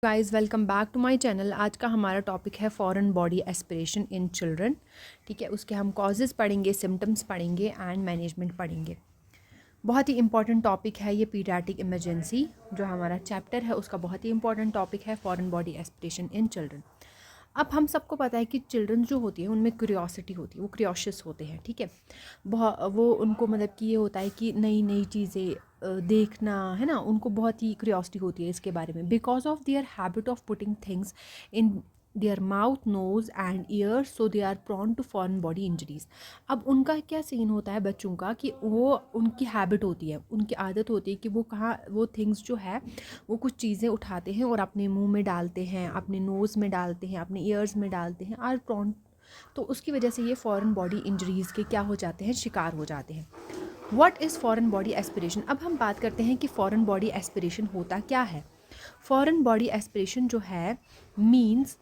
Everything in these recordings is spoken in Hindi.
Guys welcome back to my channel. आज का हमारा टॉपिक है foreign body aspiration in children. ठीक है, उसके हम कॉजेज़ पढ़ेंगे, सिम्टम्स पढ़ेंगे एंड मैनेजमेंट पढ़ेंगे। बहुत ही इंपॉर्टेंट टॉपिक है ये पीडियाट्रिक इमरजेंसी जो हमारा चैप्टर है उसका बहुत ही इंपॉर्टेंट टॉपिक है foreign body aspiration in children. अब हम सबको पता है कि चिल्ड्रन जो होती है उनमें क्यूरियोसिटी होती है, वो क्रियोशियस होते हैं। ठीक है, बहुत वो उनको मतलब कि ये होता है कि नई नई चीज़ें देखना, है ना, उनको बहुत ही क्रियोसिटी होती है इसके बारे में। Because of their habit of putting things in their mouth, nose and ears, so they are prone to foreign body injuries. अब उनका क्या सीन होता है बच्चों का कि वो उनकी हैबिट होती है, उनकी आदत होती है कि वो कहाँ वो थिंग्स जो है वो कुछ चीज़ें उठाते हैं और अपने मुंह में डालते हैं, अपने नोज़ में डालते हैं, अपने ईयर्स में डालते हैं, आर प्रॉन। तो उसकी वजह से ये फॉरेन बॉडी इंजरीज़ के क्या हो जाते हैं, शिकार हो जाते हैं। What is foreign body aspiration? अब हम बात करते हैं कि फॉरेन बॉडी एस्पिरेशन होता क्या है। फॉरेन बॉडी एस्पिरेशन जो है means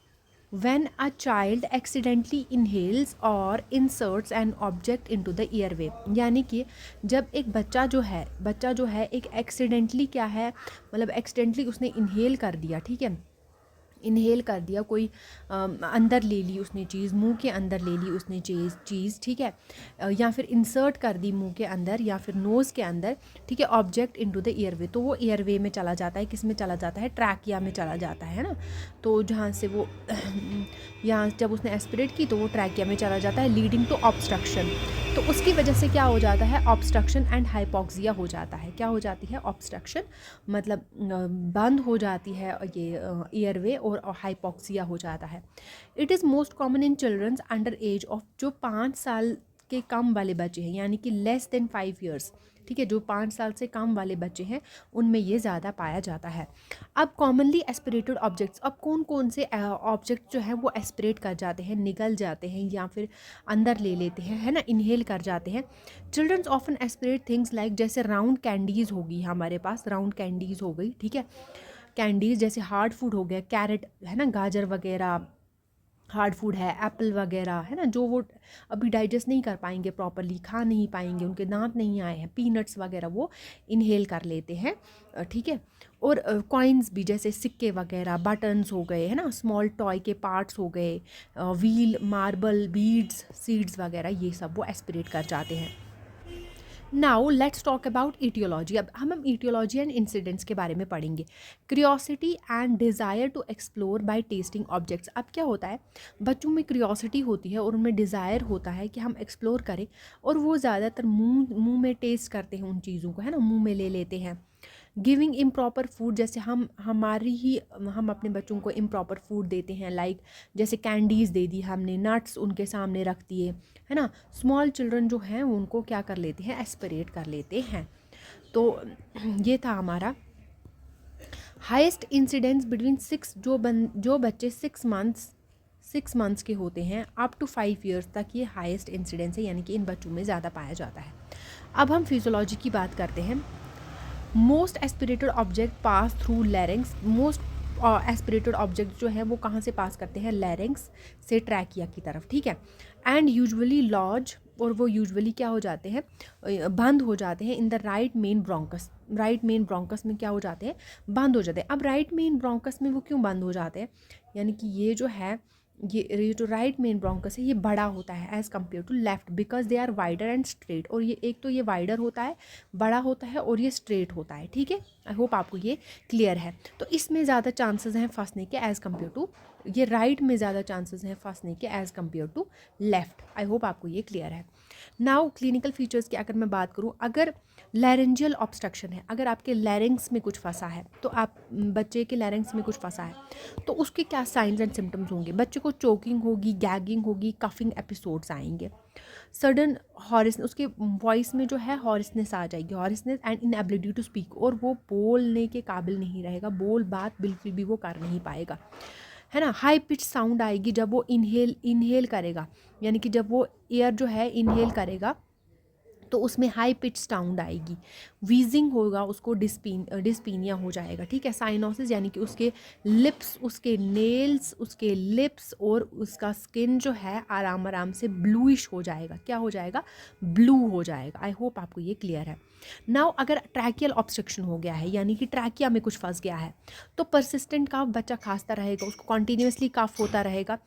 when a child accidentally inhales or inserts an object into the airway। यानी कि जब एक बच्चा जो है एक एक्सीडेंटली क्या है, मतलब एक्सीडेंटली उसने इनहेल कर दिया। ठीक है, इनहेल कर दिया, कोई अंदर ले ली उसने चीज़, मुंह के अंदर ले ली उसने चीज़। ठीक है, या फिर इंसर्ट कर दी मुंह के अंदर या फिर नोज़ के अंदर। ठीक है, ऑब्जेक्ट इनटू द एयरवे, तो वो एयरवे में चला जाता है। किस में चला जाता है? ट्रैकिया में चला जाता है ना। तो जहाँ से वो यहाँ जब उसने एस्पिरेट की तो वो ट्रैकिया में चला जाता है, लीडिंग टू ऑब्स्ट्रक्शन। तो उसकी वजह से क्या हो जाता है? ऑब्स्ट्रक्शन एंड हाइपोक्सिया हो जाता है। क्या हो जाती है? ऑब्स्ट्रक्शन, मतलब बंद हो जाती है ये एयरवे, और हाइपोक्सिया हो जाता है। It is most common in childrens under age of, जो 5 साल के कम वाले बच्चे हैं, यानी कि लेस देन 5 ईयर्स। ठीक है, जो 5 साल से कम वाले बच्चे हैं उनमें ये ज़्यादा पाया जाता है। अब कॉमनली एस्पिरेटेड ऑब्जेक्ट्स, अब कौन कौन से ऑब्जेक्ट जो है वो एस्पिरेट कर जाते हैं, निगल जाते हैं या फिर अंदर ले लेते हैं, है ना, इनहेल कर जाते हैं। Childrens often aspirate things like, जैसे राउंड कैंडीज़ होगी, हमारे पास राउंड कैंडीज़ हो गई। ठीक है, कैंडीज़ जैसे हार्ड फूड हो गया, कैरेट है ना, गाजर वगैरह हार्ड फूड है, एप्पल वगैरह है ना, जो वो अभी डाइजेस्ट नहीं कर पाएंगे, प्रॉपरली खा नहीं पाएंगे, उनके दांत नहीं आए हैं, पीनट्स वगैरह वो इनहेल कर लेते हैं। ठीक है, और कॉइन्स भी, जैसे सिक्के वगैरह, बटन्स हो गए, है ना, स्मॉल टॉय के पार्ट्स हो गए, व्हील, मार्बल, बीड्स, सीड्स वगैरह, ये सब वो एस्पिरेट कर जाते हैं। Now let's talk about etiology. अब हम ईटियोलॉजी एंड इंसिडेंट्स के बारे में पढ़ेंगे। Curiosity and desire to explore by testing objects. अब क्या होता है, बच्चों में क्रियोसिटी होती है और उनमें डिज़ायर होता है कि हम एक्सप्लोर करें, और वो ज़्यादातर मुंह में टेस्ट करते हैं उन चीज़ों को, है ना, मुंह में ले लेते हैं। गिविंग इम्प्रॉपर फूड, जैसे हम अपने बच्चों को इम्प्रॉपर फूड देते हैं, लाइक जैसे कैंडीज़ दे दी हमने, नट्स उनके सामने रख दिए, है ना। स्मॉल चिल्ड्रन जो हैं उनको क्या कर लेते हैं, एस्पिरेट कर लेते हैं। तो ये था हमारा हाईएस्ट इंसिडेंस बिटवीन 6, जो बच्चे 6 मंथ्स के होते हैं अप टू 5 ईयर्स तक, ये हाईएस्ट इंसिडेंस है, यानी कि इन बच्चों में ज़्यादा पाया जाता है। अब हम फिजियोलॉजी की बात करते हैं। Most aspirated object pass through लैरिंग्स। Most aspirated object जो है वो कहाँ से पास करते हैं? लैरिंग्स से ट्रैकिया की तरफ। ठीक है, एंड यूजुअली लॉज, और वो यूजुअली क्या हो जाते हैं, बंद हो जाते हैं in the right main bronchus. Right main bronchus में क्या हो जाते हैं? बंद हो जाते हैं। अब राइट मेन ब्रोंकस में वो क्यों बंद हो जाते हैं? यानी कि ये जो है, ये जो राइट मेन ब्रोंकस है ये बड़ा होता है as compared to left, because they are wider and straight. और ये एक तो ये वाइडर होता है, बड़ा होता है, और ये स्ट्रेट होता है। ठीक है, आई होप आपको ये क्लियर है। तो इसमें ज़्यादा चांसेस हैं फंसने के एज़ कम्पेयर टू, ये राइट में ज़्यादा चांसेस हैं फंसने के as compared to left. I hope आपको ये क्लियर है। नाउ क्लिनिकल फीचर्स की अगर मैं बात करूँ, अगर लैरेंजियल ऑब्स्ट्रक्शन है, अगर आपके लैरिंग्स में कुछ फंसा है, तो आप बच्चे के लैरिंग्स में कुछ फंसा है तो उसके क्या साइंस एंड सिम्टम्स होंगे? बच्चे को चोकिंग होगी, गैगिंग होगी, कफिंग एपिसोड्स आएंगे, सडन हॉरिस, उसके वॉइस में जो है हॉरिसनेस आ जाएगी, हॉरिसनेस एंड इनएबिलिटी टू स्पीक, और वो बोलने के काबिल नहीं रहेगा, बात बिल्कुल भी वो कर नहीं पाएगा, है ना। हाई पिच साउंड आएगी जब वो इनहेल करेगा, यानी कि जब वो एयर जो है इनहेल करेगा तो उसमें हाई पिच साउंड आएगी, वीजिंग होगा, उसको डिस्पीनिया हो जाएगा, ठीक है। साइनोसिस यानी कि उसके लिप्स, उसके नेल्स, उसके लिप्स और उसका स्किन जो है आराम आराम से ब्लूइश हो जाएगा। क्या हो जाएगा? ब्लू हो जाएगा। आई होप आपको ये क्लियर है। नाउ अगर ट्रैकियल ऑब्स्ट्रक्शन हो गया है, यानी कि ट्रैकिया में कुछ फंस गया है, तो परसिस्टेंट कफ बच्चा खांसता रहेगा, उसको कॉन्टीन्यूसली कफ होता रहेगा।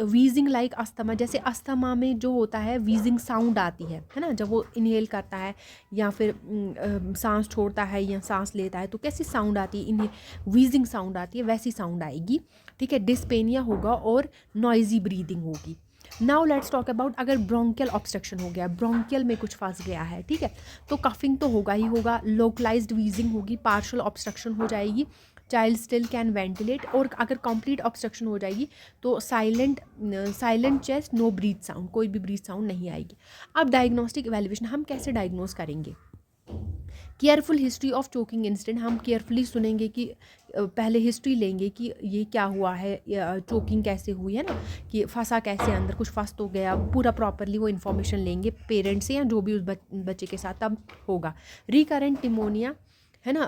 वीजिंग लाइक अस्थमा, जैसे अस्थमा में जो होता है वीजिंग साउंड आती है ना, जब वो इनहेल करता है या फिर सांस छोड़ता है या सांस लेता है तो कैसी साउंड आती है, इन्हें वीजिंग साउंड आती है, वैसी साउंड आएगी, ठीक है। डिस्पेनिया होगा और नॉइजी ब्रीदिंग होगी। नाउ लेट्स टॉक अबाउट अगर ब्रोंकियल ऑब्स्ट्रक्शन हो गया, ब्रोंकियल में कुछ फंस गया है, ठीक है, तो कफिंग तो होगा ही होगा, लोकलाइज्ड वीजिंग होगी, पार्शियल ऑब्स्ट्रक्शन हो जाएगी, चाइल्ड स्टिल कैन वेंटिलेट, और अगर कंप्लीट ऑब्स्ट्रक्शन हो जाएगी तो silent chest, no breath sound, कोई भी ब्रीथ साउंड नहीं आएगी। अब डायग्नोस्टिक इवैल्यूएशन हम कैसे डायग्नोस करेंगे? Careful history of choking incident, हम केयरफुली सुनेंगे कि पहले हिस्ट्री लेंगे कि ये क्या हुआ है, चोकिंग कैसे हुई है ना, कि फंसा कैसे अंदर, कुछ फंस तो गया, पूरा प्रॉपरली वो इन्फॉर्मेशन लेंगे पेरेंट्स से या जो भी उस बच्चे के साथ तब होगा। रिकरेंट निमोनिया है ना,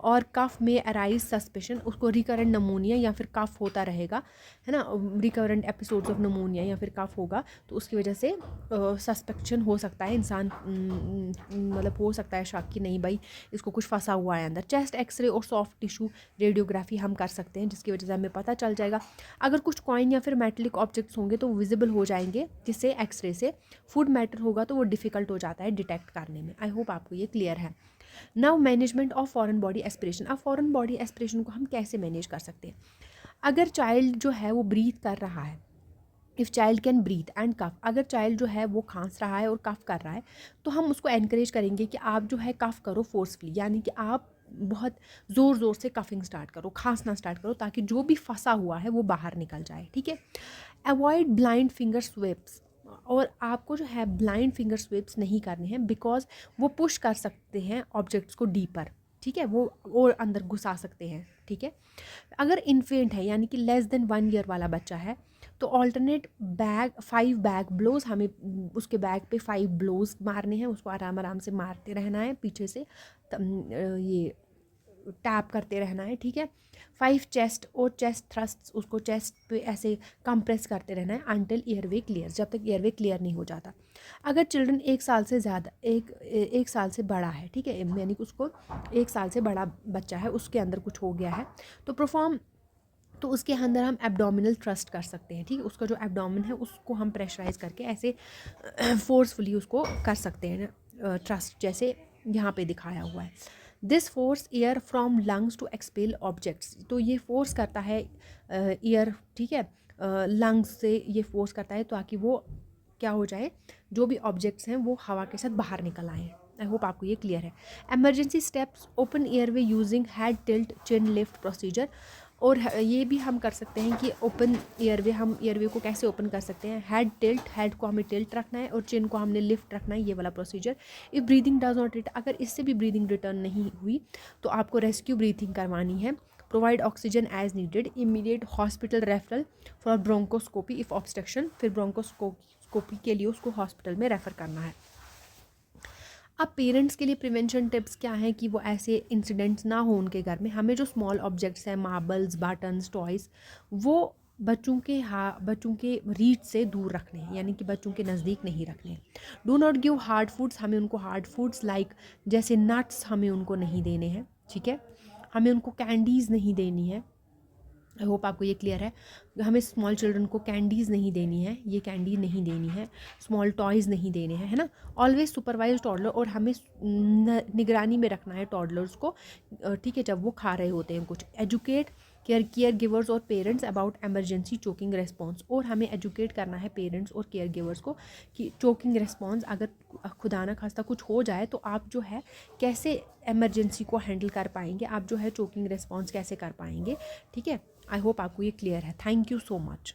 और कफ में अराइज सस्पेशन, उसको रिकरेंट नमोनिया या फिर कफ होता रहेगा, है ना, रिकरेंट एपिसोड्स ऑफ नमोनिया या फिर कफ होगा, तो उसकी वजह से सस्पेक्शन हो सकता है, इंसान मतलब हो सकता है शक कि नहीं भाई इसको कुछ फंसा हुआ है अंदर। चेस्ट एक्सरे और सॉफ्ट टिश्यू रेडियोग्राफी हम कर सकते हैं, जिसकी वजह से हमें पता चल जाएगा। अगर कुछ कॉइन या फिर मेटलिक ऑब्जेक्ट्स होंगे तो विजिबल हो जाएंगे, जिससे एक्सरे से। फूड मैटर होगा तो वो डिफ़िकल्ट हो जाता है डिटेक्ट करने में। आई होप आपको ये क्लियर है। Now management of foreign body aspiration. अब फॉरेन बॉडी एस्पिरेशन को हम कैसे मैनेज कर सकते हैं? अगर चाइल्ड जो है वो ब्रीथ कर रहा है, if child can breathe and cough, अगर चाइल्ड जो है वो खांस रहा है और कफ कर रहा है तो हम उसको एनकरेज करेंगे कि आप जो है कफ करो फोर्सफुली, यानी कि आप बहुत ज़ोर ज़ोर से कफिंग स्टार्ट करो, खांसना स्टार्ट करो, ताकि जो भी फंसा हुआ है वो बाहर निकल जाए, ठीक है। अवॉइड ब्लाइंड फिंगर स्वेप्स, और आपको जो है ब्लाइंड फिंगर स्वेप्स नहीं करने हैं, बिकॉज वो पुश कर सकते हैं ऑब्जेक्ट्स को डीपर, ठीक है, वो और अंदर घुसा सकते हैं, ठीक है। अगर इन्फेंट है यानी कि लेस देन 1 ईयर वाला बच्चा है तो ऑल्टरनेट 5 बैग ब्लोज, हमें उसके बैग पे 5 ब्लोज मारने हैं, उसको आराम आराम से मारते रहना है पीछे से, ये टैप करते रहना है, ठीक है। 5 चेस्ट और चेस्ट थ्रस्ट, उसको चेस्ट पे ऐसे कंप्रेस करते रहना है अंटिल एयरवे क्लियर, जब तक एयरवे क्लियर नहीं हो जाता। अगर चिल्ड्रन 1 साल से ज़्यादा एक साल से बड़ा है, ठीक है, यानी कि उसको 1 साल से बड़ा बच्चा है, उसके अंदर कुछ हो गया है तो उसके अंदर हम एब्डोमिनल थ्रस्ट कर सकते हैं, ठीक है। उसका जो एब्डोमिन है उसको हम प्रेशराइज करके ऐसे फोर्सफुली उसको कर सकते हैं ना, थ्रस्ट, जैसे यहाँ पे दिखाया हुआ है। This force air from lungs to expel objects, तो ये फोर्स करता है एयर, ठीक है, लंग्स से ये फोर्स करता है ताकि वो क्या हो जाए, जो भी ऑब्जेक्ट्स हैं वो हवा के साथ बाहर निकल आए। आई होप आपको ये क्लियर है। Emergency steps, open airway using head tilt chin lift procedure, और ये भी हम कर सकते हैं कि ओपन एयरवे, हम एयरवे को कैसे ओपन कर सकते हैं, हेड टिल्ट, हेड को हमें टिल्ट रखना है और चिन को हमने लिफ्ट रखना है, ये वाला procedure. If breathing does not return, अगर इससे भी ब्रीदिंग रिटर्न नहीं हुई तो आपको रेस्क्यू ब्रीथिंग करवानी है। Provide oxygen as needed, immediate hospital referral for bronchoscopy if obstruction, फिर ब्रोंकोस्कोपी के लिए उसको हॉस्पिटल में रेफ़र करना है। अब पेरेंट्स के लिए प्रिवेंशन टिप्स क्या हैं कि वो ऐसे इंसिडेंट्स ना हो उनके घर में। हमें जो स्मॉल ऑब्जेक्ट्स हैं, मार्बल्स, बटन्स, टॉयज़, वो बच्चों के रीच से दूर रखने हैं, यानी कि बच्चों के नज़दीक नहीं रखने हैं। Do not give hard foods, हमें उनको हार्ड फूड्स लाइक जैसे नट्स हमें उनको नहीं देने हैं, ठीक है। हमें उनको कैंडीज़ नहीं देनी है। आई होप आपको ये क्लियर है। हमें स्मॉल चिल्ड्रन को कैंडीज़ नहीं देनी है, ये कैंडी नहीं देनी है, स्मॉल टॉयज़ नहीं देने हैं, है ना। ऑलवेज सुपरवाइज टॉडलर, और हमें निगरानी में रखना है टॉडलर्स को, ठीक है, जब वो खा रहे होते हैं कुछ। एजुकेट केयर गिवर्स और parents about emergency choking response, और हमें एजुकेट करना है पेरेंट्स और केयर गिवर्स को कि चोकिंग रेस्पॉन्स, अगर खुदा न खास्ता कुछ हो जाए तो आप जो है कैसे एमरजेंसी को हैंडल कर पाएंगे, आप जो है चोकिंग रेस्पॉन्स कैसे कर पाएंगे, ठीक है। आई होप आपको ये क्लियर है। Thank you so much.